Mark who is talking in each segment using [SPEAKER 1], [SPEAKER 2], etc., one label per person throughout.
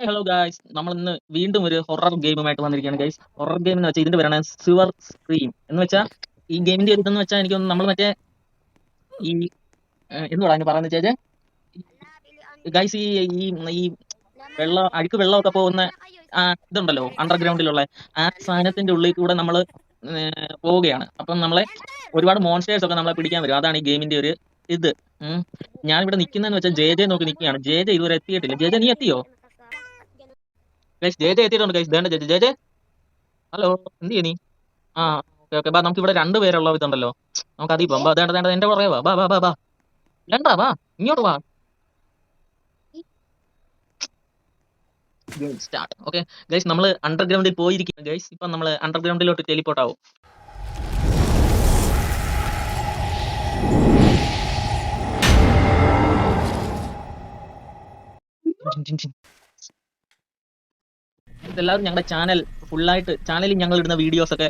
[SPEAKER 1] Hello guys, നമ്മൾ ഇന്ന് വീണ്ടും ഒരു ഹൊറർ ഗെയിമുമായിട്ട് വന്നിരിക്കുകയാണ് ഗൈസ്. ഹൊറർ ഗെയിം എന്ന് വെച്ചാൽ ഇതിന്റെ പേരാണ് സിവർ സ്ക്രീം എന്ന് വെച്ചാൽ ഈ ഗെയിമിന്റെ ഒരു ഇതെന്ന് വെച്ചാൽ എനിക്കൊന്ന് നമ്മൾ മറ്റേ ഈ എന്തുവാ അതിന് പറയുന്നത് ചേച്ചേ ഗൈസ്, ഈ ഈ ഈ അഴുക്ക് വെള്ളമൊക്കെ പോകുന്ന ആ ഇതുണ്ടല്ലോ അണ്ടർഗ്രൗണ്ടിലുള്ള ആ സാധനത്തിന്റെ ഉള്ളിൽ കൂടെ നമ്മൾ പോവുകയാണ്. അപ്പം നമ്മളെ ഒരുപാട് മോൺസ്റ്റേഴ്സ് ഒക്കെ നമ്മളെ പിടിക്കാൻ വരും. അതാണ് ഈ ഗെയിമിന്റെ ഒരു ഇത്. ഞാനിവിടെ നിൽക്കുന്നതെന്ന് വെച്ചാൽ ജെ നോക്കി നിൽക്കുകയാണ്. ജെ ഇതുവരെ എത്തിയിട്ടില്ല. ജെ നീ എത്തിയോ ഗൈസ്? ജെ എത്തിയിട്ടുണ്ട് ഗൈസ്. ദേണ്ട ജെ. ഹലോ, എന്ത് ചെയ്യ നീ? ആ, ഓക്കെ ഓക്കെ, ബാ. നമുക്ക് ഇവിടെ രണ്ടുപേരുള്ള ഇതുണ്ടല്ലോ, നമുക്ക് അതീ പോവാം. ബാ, ദേണ്ട എന്റെ പുറകെ വാ. ബാ ബാ ബാ ബാ രണ്ടാ വാ, ഇങ്ങോട്ട് വാ. സ്റ്റാർട്ട്. ഓക്കെ ഗൈസ്, നമ്മൾ അണ്ടർഗ്രൗണ്ടിൽ പോയിരിക്കും ഗൈസ്. ഇപ്പൊ നമ്മൾ അണ്ടർഗ്രൗണ്ടിലോട്ട് ടെലിപ്പോർട്ട് ആവും. എല്ലാവരും ഞങ്ങളുടെ ചാനലിൽ ഞങ്ങൾ ഇടുന്ന വീഡിയോസ് ഒക്കെ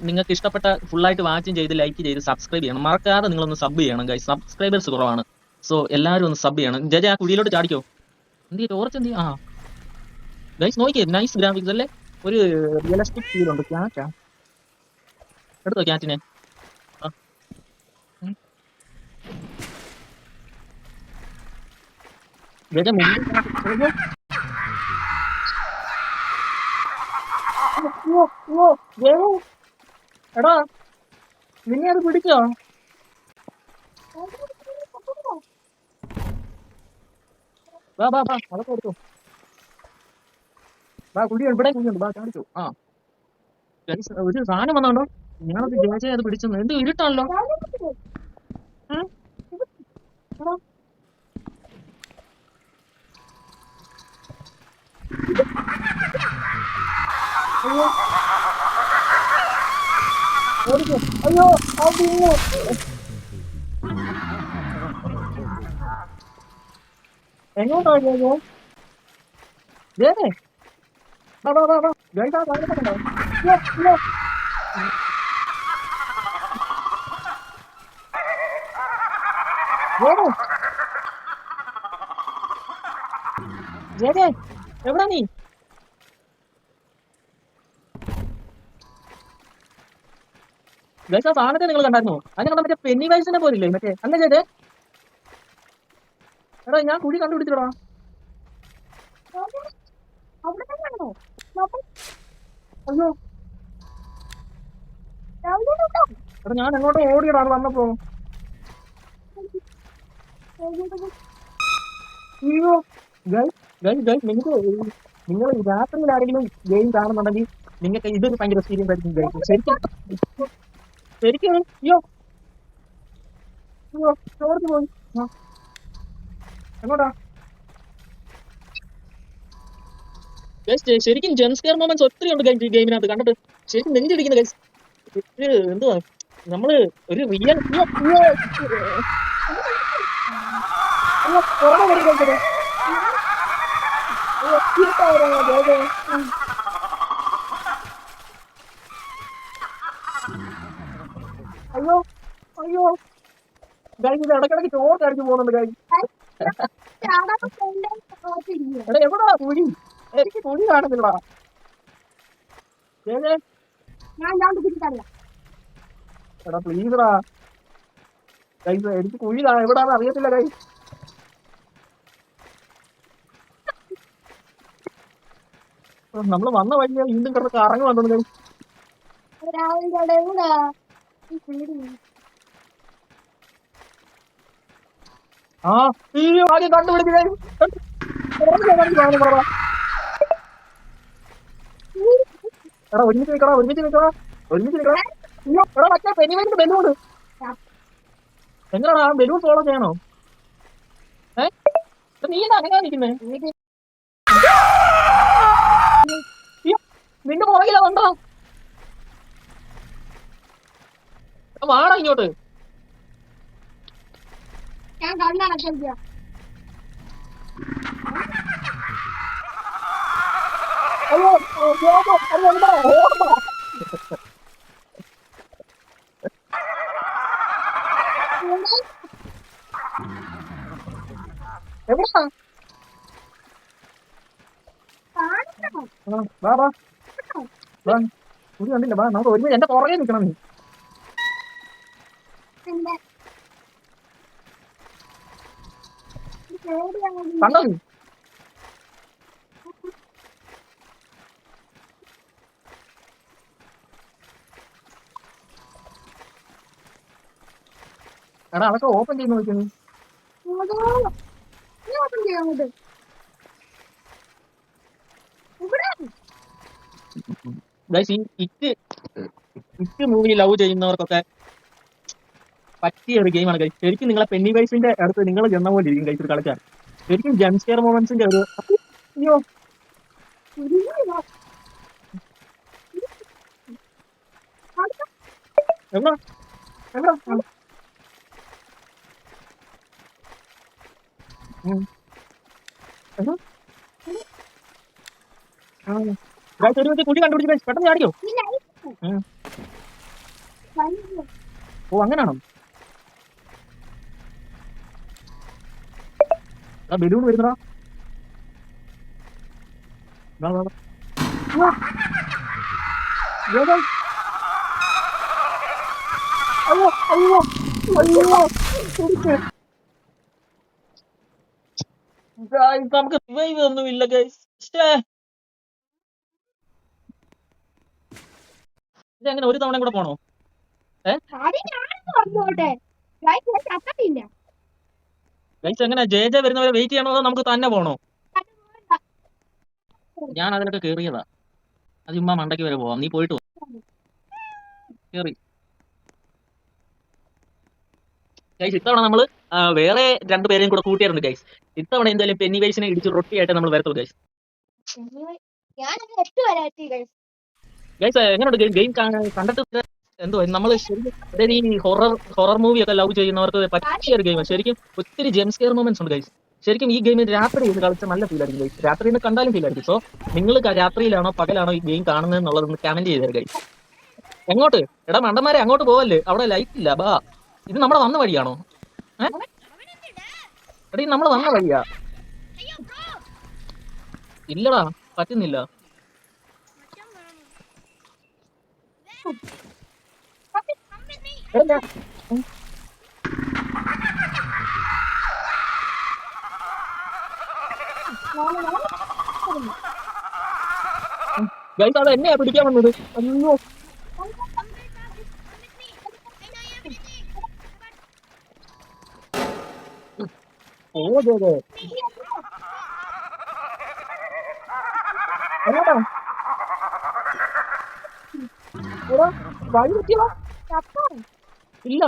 [SPEAKER 1] നിങ്ങൾക്ക് ഇഷ്ടപ്പെട്ട ഫുള്ളായിട്ട് വാച്ചും ചെയ്ത് ലൈക്ക് ചെയ്ത് സബ്സ്ക്രൈബ് ചെയ്യണം. മറക്കാതെ നിങ്ങളൊന്ന് സബ് ചെയ്യണം ഗൈസ്. സബ്സ്ക്രൈബേഴ്സ് കുറവാണ്. സോ എല്ലാവരും ഒന്ന് സബ് ചെയ്യണം. ജെ ആ കുഴിയിലോട്ട് ചാടിക്കോ. എന്ത് ടോർച്ച് എന്ത് ആ ഗൈസ് നോക്കിയേ, നൈസ് ഗ്രാഫിക്സ് അല്ലേ? ഒരു റിയലിസ്റ്റിക് ഫീൽ ഉണ്ട്. ക്യാറ്റാ എടുത്തോ ക്യാറ്റിനെ. എടാ, നിന്നെ അത് പിടിച്ചോ? ബാ ബാ ബാ, അതൊക്കെ എടുത്തു. ബാ, ഇവിടെ കുഴിയുണ്ട്. ബാ, ചാടിച്ചു. ആ ഒരു സാധനം വന്നോണ്ടോ. ഞാനത് ജയ അത് പിടിച്ചെന്ന്. എന്ത് ഇരുട്ടാണല്ലോ. അയ്യോ, എങ്ങോട്ടാ ജയനെ? ബാ ബാ ബാ ബാ ഗൈസ്, ആ സാധനത്തിലുണ്ടോ? ജയനെ എവിടാ നീ? ഗൈസ്, ആ സാധനത്തെ നിങ്ങൾ കണ്ടായിരുന്നോ? അതിനെ കണ്ട മറ്റേ പെന്നി വൈസിനെ പോലില്ലേ മറ്റേ? അല്ല ജയതേ, എടാ ഞാൻ കുഴി കണ്ടുപിടിച്ചിടാ. അയ്യോ, എടാ ഞാൻ എങ്ങോട്ടോ ഓടിയടാ അത് വന്നപ്പോ. അയ്യോ ഗൈസ് ഗൈസ് ഗൈസ്, നിങ്ങൾ രാത്രിയിൽ ആരെങ്കിലും ഗെയിം കാണുന്നുണ്ടെങ്കിൽ നിങ്ങൾക്ക് ഇതൊരു ഭയങ്കര എക്സ്പീരിയൻസ് ആയിരിക്കും ഗൈസ്. ശരിക്കും അയ്യോ അയ്യോ, ചോർന്ന് പോയി. എങ്ങോട്ടാ ഗൈസ്? ശരിക്കും ജംസ്കെയർ മൊമെന്റ്സ് ഒത്തിരി ഉണ്ട് ഗൈസ് ഈ ഗെയിമിനകത്ത്. കണ്ടിട്ട് ശരിക്കും നെഞ്ചിടിക്കുന്നു ഗൈസ്. എന്തുവാ നമ്മള് ഒരു റിയൽ അയ്യോ അയ്യോ ഗൈസ്, ഇത് ഇടക്കിടക്ക് ചോർത്ത് അടിച്ചു പോകുന്നുണ്ട് ഗൈസ്. എടാ എവിടാ കുഴി? എനിക്ക് കുഴി കാണുന്നില്ലടാ. എടാ പ്ലീസടാ ഗൈസ്, എനിക്ക് കുഴി എവിടാന്ന് അറിയത്തില്ല ഗൈസ്. നമ്മള് വന്ന വഴിയാ വീണ്ടും കിടന്ന് കറങ്ങി വന്നത് ഗൈസ്. ആ അയ്യോ, ആദ്യം കണ്ടുപിടിച്ചു ഗൈസ്. എടാ ഒരുമിച്ച് നിൽക്കടാ. അയ്യോ എടാ, മറ്റേ പെനിവൈൻ്റെ ബലൂൺ എങ്ങനെയാടാ? ആ ബലൂൺ ഫോളോ ചെയ്യണോ? നീ എന്താ അങ്ങനെ നിൽക്കുന്നേ? നിന്റെ പുറകിലാ കണ്ടോ? വാടാ ഇങ്ങോട്ട്. അയ്യോ എവിടാ? വാ വാ വാ. കുടി കണ്ടില്ല, വാ നമുക്ക് ഒരുമിച്ച് എന്റെ പുറകെ നിൽക്കണം നീ. കണ്ടോ നീ? എടാ അതൊക്കെ ഓപ്പൺ ചെയ്ത് നോക്കുന്നു. ഈ ഇറ്റ് മൂവി ലവ് ചെയ്യുന്നവർക്കൊക്കെ പറ്റിയ ഒരു ഗെയിമാണ് ഗൈസ്. ശരിക്കും നിങ്ങളെ പെന്നി വൈസിന്റെ അടുത്ത് നിങ്ങൾ ചെന്ന പോലെ ഇരിക്കും ഗൈസ് കളിക്കാൻ. ശരിക്കും ജംസ്കെയർ മൊമെന്റ്സിന്റെ ഒരു അയ്യോ എവിടെ എവിടെ ഒരു കുടി കണ്ടുപിടിച്ച് ഗൈസ് പെട്ടെന്ന് ചാടിയോ. ഓ അങ്ങനാണോ? ബലൂൺ വരുന്നടാ. അയ്യോ അയ്യോ അയ്യോ നമുക്ക് റിവൈവ് ഒന്നുമില്ല ഗൈസ്. ഇതെങ്ങനെ ഒരു തവണ കൂടെ പോണോ? ഗൈസ് എങ്ങനെ ജെ ജെ വരുന്നവരെ വെയിറ്റ് ചെയ്യണോ അതോ നമുക്ക് തന്നെ പോണോ? ഞാൻ അതിലൊക്കെ കേറിയതാ. അത് ചുമ്മാ മണ്ടയ്ക്ക് വരെ പോവാം. നീ പോയിട്ട് കേറി ഗൈസ്. ഇത്തവണ നമ്മള് വേറെ രണ്ടുപേരെയും കൂടെ കൂട്ടിയായിരുന്നു ഗൈസ്. ഇത്തവണ എന്തായാലും പെന്നി വൈസിനെ ഇടിച്ച് റൊട്ടിയായിട്ട് നമ്മൾ വരത്തുള്ളൂ ഗൈസ്. ഗൈസ് എങ്ങനെയുണ്ട് ഗെയിം കണ്ടിട്ട്? എന്തോ നമ്മള് ശരിക്കും അതായത് ഈ ഹൊറർ മൂവി ഒക്കെ ലവ് ചെയ്യുന്നവർക്ക് പറ്റിയ ഒരു ഗെയിമാണ് ശരിക്കും. ഒത്തിരി ജംസ്കെയർ മൊമെന്റ്സ് ഉണ്ട് ഗൈസ്. ശരിക്കും ഈ ഗെയിം രാത്രി ഇത് കളിച്ച നല്ല ഫീൽ ആയിരിക്കും ഗൈസ്. രാത്രി നിന്ന് കണ്ടാലും ഫീൽ ആയിരിക്കും. സോ നിങ്ങൾ രാത്രിയിലാണോ പകലാണോ ഈ ഗെയിം കാണുന്നത് എന്നുള്ളത് കമന്റ് ചെയ്തേര് ഗൈസ്. എങ്ങോട്ട്? എടാ മണ്ടന്മാരെ അങ്ങോട്ട് പോവല്ലേ, അവിടെ ലൈറ്റ് ഇല്ല. ബാ, ഇത് നമ്മളെ വന്ന വഴിയാണോ? എടീ നമ്മള് വന്ന വഴിയാ. ഇല്ലടാ പറ്റുന്നില്ല. ഗൈസ് അത് എന്നെയാ പിടിക്കാൻ വന്നത്. അയ്യോ ഓ ജോജോ എങ്ങോട്ടാ? എടാ വഴി പറ്റിയോ? ഇല്ല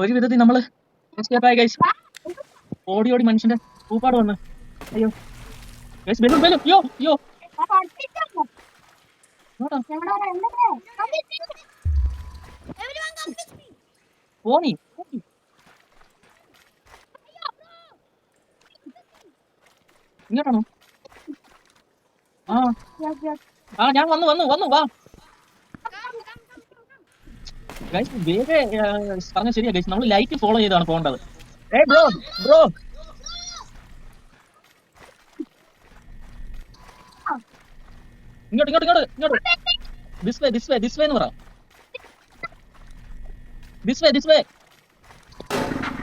[SPEAKER 1] ഒരു വിധത്തിൽ നമ്മള് ഓടി ഓടി മനുഷ്യന്റെ പൂപ്പാട് വന്ന്. അയ്യോ ബലൂൺ ബലൂൺ യോ യോ പോണി. ഇങ്ങോട്ടാണോ? ആ ഞാൻ വന്നു വന്നു വന്നു വാ ഗൈസ്. വേഗം പറഞ്ഞ ശരിയാ ഗൈസ്, നമ്മൾ ലൈറ്റ് ഫോളോ ചെയ്താണ് പോകേണ്ടത്. ബ്രോ ബ്രോ ഇങ്ങോട്ട് ഇങ്ങോട്ട് ഇങ്ങോട്ട് ഇങ്ങോട്ട്. This way this way this way എന്ന് പറ. This way this way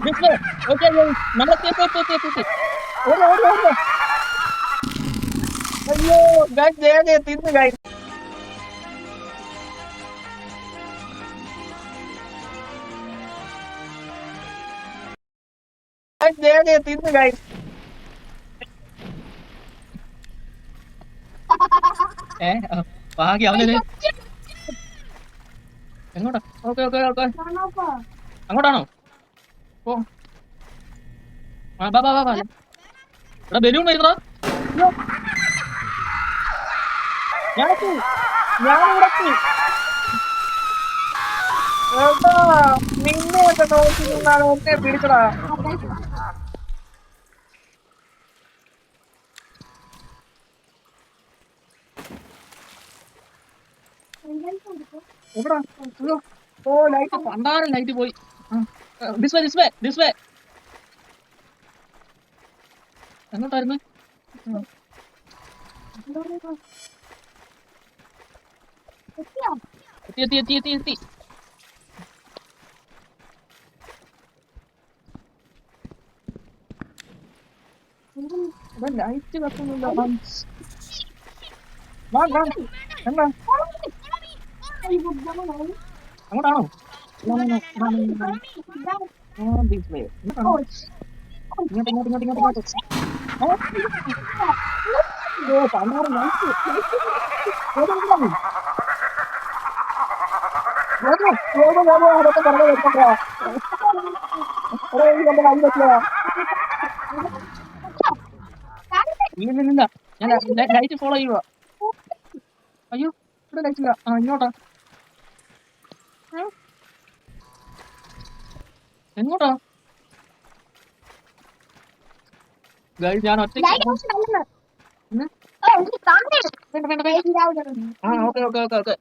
[SPEAKER 1] this way. Okay നമ്മൾ ഓടി ഓടി ഓടി. അയ്യോ ഗൈസ് വേഗം തിന്ന് ഗൈസ്. തിന്ന് ഗൈസ്. ഭാഗ്യം അവനൊരു എങ്ങോട്ടാ? ഓക്കെ ഓക്കെ ഓക്കെ അങ്ങോട്ടാണോ? ഓ ബാ ബാ ബാ. എടാ ബലൂൺ വരുന്നോ? നിന്നെ നോക്കി പിടിച്ചടാ. എവിടാ? അയ്യോ. ഓ ലൈറ്റ് പണ്ടാരം ലൈറ്റ് പോയി. ദിസ് വേ എങ്ങോട്ടായിരുന്നു? എത്തി. ലൈറ്റ് കത്തുന്നില്ല. എന്താ അങ്ങോട്ടാണോ? ദിസ് വേ ഇങ്ങോട്ട്. ഓ പണ്ടാരം ലൈറ്റ് അതൊക്കെ പറഞ്ഞു വെക്കോ. ഇല്ല ഞാൻ ലൈറ്റ് ഫോളോ ചെയ്യുക. അയ്യോ ഇവിടെ ലൈറ്റ് ഇല്ല. ഇങ്ങോട്ടാ? എങ്ങോട്ടാ? ഞാൻ ഒറ്റയ്ക്ക്. ഓക്കെ.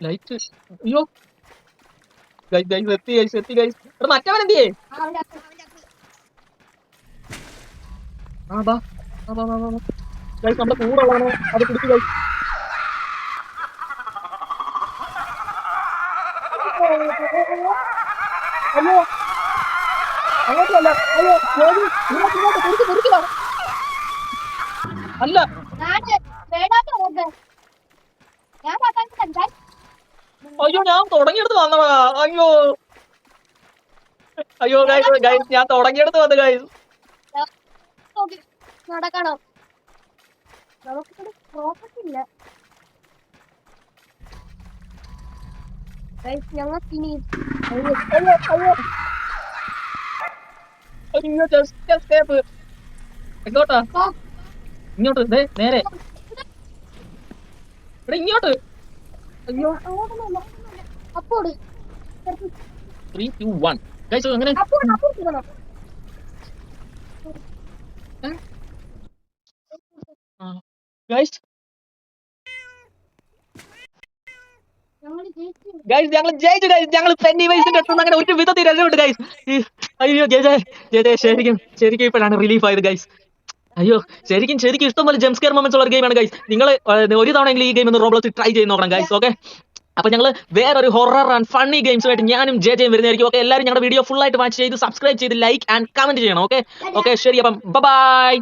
[SPEAKER 1] ലൈറ്റ്. അയ്യോ എത്തി ഗൈസ്. ഇവിടെ മറ്റവൻ എന്തിയേ? ബാ ഗൈസ്, നമ്മുടെ കൂടെ ഉള്ളവനെ അത് പിടിച്ചു ഗൈസ്. അയ്യോ അങ്ങോട്ടല്ല. അയ്യോ ഇങ്ങോട്ട് അല്ല. അയ്യോ ഞാൻ തുടങ്ങിയെടുത്ത് വന്നതാ. അയ്യോ ഗൈസ് ഞാൻ തുടങ്ങിയെടുത്ത് വന്നു ഗൈസ്.
[SPEAKER 2] നടക്കണം, നമുക്കിവിടെ പ്രോപ്പർട്ടി ഇല്ല. ഞങ്ങൾക്ക് ഇനി
[SPEAKER 1] എങ്ങോട്ടാ? ഇങ്ങോട്ട് നേരെ ഇവിടെ ഇങ്ങോട്ട്. അയ്യോ
[SPEAKER 2] അപ്പോട്
[SPEAKER 1] 3, 2, 1 ഗൈസ് അങ്ങനെ ഗൈസ് ഞങ്ങൾ ജയിച്ചു ഗൈസ്. ഞങ്ങൾ പെന്നിവൈസിന്റെ അടുത്ത് അങ്ങനെ ഒരു വിധത്തിൽ രക്ഷപ്പെട്ടു ഗൈസ്. അയ്യോ ശരിക്കും ഇപ്പോഴാണ് റിലീഫ് ആയത് ഗൈസ്. അയ്യോ ശരിക്കും ഇഷ്ടംപോലെ ജംസ്കെയർ മൊമെന്റ്സ് ഉള്ള ഗെയിമാണ് ഗൈസ്. നിങ്ങൾ ഒരു തവണയെങ്കിലും ഈ ഗെയിം ഒന്ന് റോബ്ലോക്സിൽ ട്രൈ ചെയ്ത് നോക്കണം ഗൈസ്. ഓക്കെ, അപ്പൊ ഞങ്ങൾ വേറൊരു ഹൊറർ ആൻഡ് ഫണ്ണി ഗെയിംസുമായിട്ട് ഞാനും ജെജയും വരുന്നതായിരിക്കും. ഓക്കെ, എല്ലാവരും ഞങ്ങളുടെ വീഡിയോ ഫുൾ ആയിട്ട് വാച്ച് ചെയ്ത് സബ്സ്ക്രൈബ് ചെയ്ത് ലൈക്ക് ആൻഡ് കമന്റ് ചെയ്യണം. ഓക്കെ ശരി, അപ്പം ബൈ.